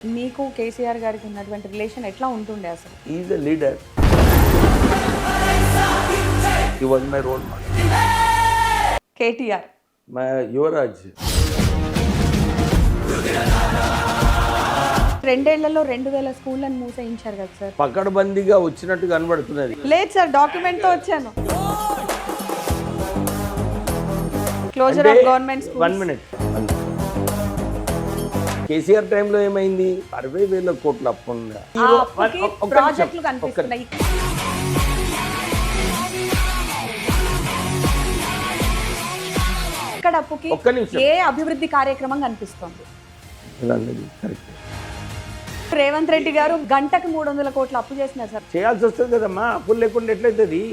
మీకు కేసీఆర్ గారికి ఉన్నటువంటి రిలేషన్ ఎట్లా ఉంటుండే అసలు? Is a leader. He was my role model. KTR my యువరాజ్. 2 ఏళ్లలో 2000 స్కూళ్ళని మూసేయించారు కదా సార్. పకడ్బందీగా వచ్చినట్టు కనబడుతున్నది. లేదు సార్, డాక్యుమెంట్ తో వచ్చాను. Closure of government schools. 1 minute. KCR టైంలో ఏమైంది? 60,000 కోట్ల అప్పు ఉంది. ప్రాజెక్టులు కనిపిస్తున్నాయి. ఇక్కడ అప్పుకి ఏ అభివృద్ధి కార్యక్రమం కనిపిస్తుంది? కరెక్ట్. రేవంత్ రెడ్డి గారు గంటకు 300 కోట్ల అప్పు చేసినారు సార్. చేయాల్సి వస్తుంది కదమ్మా, అప్పులు లేకుండా ఎట్లయితుంది?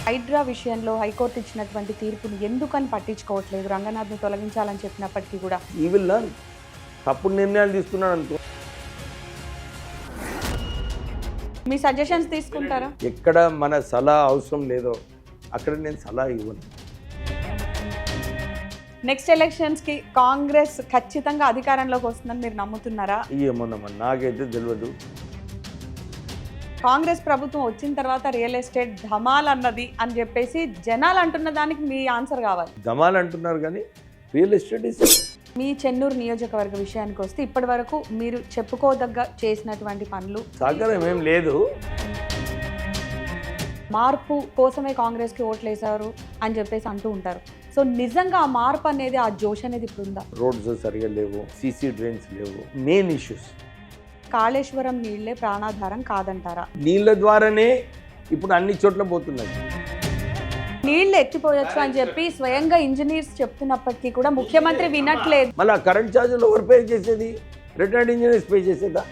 హైడ్రా విషయంలో హైకోర్టు ఇచ్చినటువంటి తీర్పుని ఎందుకని పట్టించుకోవట్లేదు? రంగనాథ్ని తొలగించాలని చెప్పినప్పటికీ కూడా ఈ విల్ తప్పుడు నిర్ణయాలు తీసుకున్నాడు అనుకో. మీ సజెషన్స్ తీసుకుంటారా? ఎక్కడ మన సలహా అవసరం లేదో అక్కడ నేను సలహా ఇవ్వను. నెక్స్ట్ ఎలక్షన్స్ కి కాంగ్రెస్ ఖచ్చితంగా అధికారంలోకి వస్తుందని మీరు నమ్ముతున్నారా? ఏమోనమ్మా, నాకైతే తెలియదు. కాంగ్రెస్ ప్రభుత్వం వచ్చిన తర్వాత రియల్ ఎస్టేట్ ధమాల్ అన్నది అని చెప్పేసి జనాలు అంటున్న దానికి మీ ఆన్సర్ కావాలి. ధమాల్ అంటున్నారు కానీ రియల్ ఎస్టేట్ ఇస్. మీ చెన్నూరు నియోజకవర్గ విషయానికి వస్తే ఇప్పటి వరకు మీరు చెప్పుకోదగ్గ చేసినటువంటి పనులు సహకారం ఏం లేదు. మార్పు కోసమే కాంగ్రెస్కి ఓట్లు వేశారు అని చెప్పేసి అంటూ ఉంటారు. సో నిజంగా ఆ మార్పు అనేది, ఆ జోష్ అనేది ఇప్పుడు ఉందా? రోడ్స్ సరిగా లేవు, సీసీ డ్రైన్స్ లేవు, మెయిన్ ఇష్యూస్. కాళేశ్వరం నీళ్లే ప్రాణాధారం కాదంటారా? నీళ్ళ ద్వారానే ఇప్పుడు అన్ని చోట్ల పోతున్నది. నీళ్లు ఎత్తిపోయొచ్చు అని చెప్పి స్వయంగా ఇంజనీర్స్ చెప్తున్నప్పటికీ కూడా ముఖ్యమంత్రి వినట్లేదు. మళ్ళీ కరెంట్ ఛార్జీలు ఎవరు పే చేసేది? రిటైర్డ్ ఇంజనీర్స్ పే చేసేదా?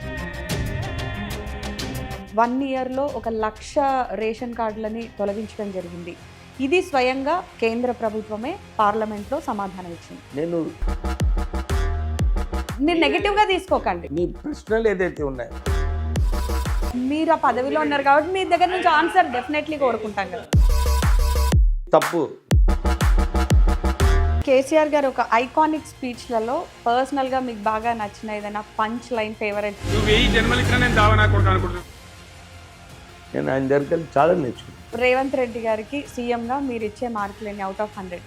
1 ఇయర్లో 1,00,000 రేషన్ కార్డులని తొలగించడం జరిగింది. ఇది స్వయంగా కేంద్ర ప్రభుత్వమే పార్లమెంట్లో సమాధానం ఇచ్చింది. మీరు నెగటివ్గా తీసుకోకండి. మీ ప్రశ్నలు ఏదైతే ఉన్నాయో, మీరు ఆ పదవిలో ఉన్నారు కాబట్టి మీ దగ్గర నుంచి ఆన్సర్ డెఫినెట్లీ కోరుకుంటాం కదా. తప్పు. కేసీఆర్ గారు ఒక ఐకానిక్ స్పీచ్లలో పర్సనల్గా మీకు బాగా నచ్చిన ఏదైనా పంచ్ లైన్ ఫేవరెట్? నేను ఆయన దగ్గరికి చాలా నేర్చుకున్నాను. రేవంత్ రెడ్డి గారికి సీఎంగా మీరు ఇచ్చే మార్కులు ఎన్ని అవుట్ ఆఫ్ 100?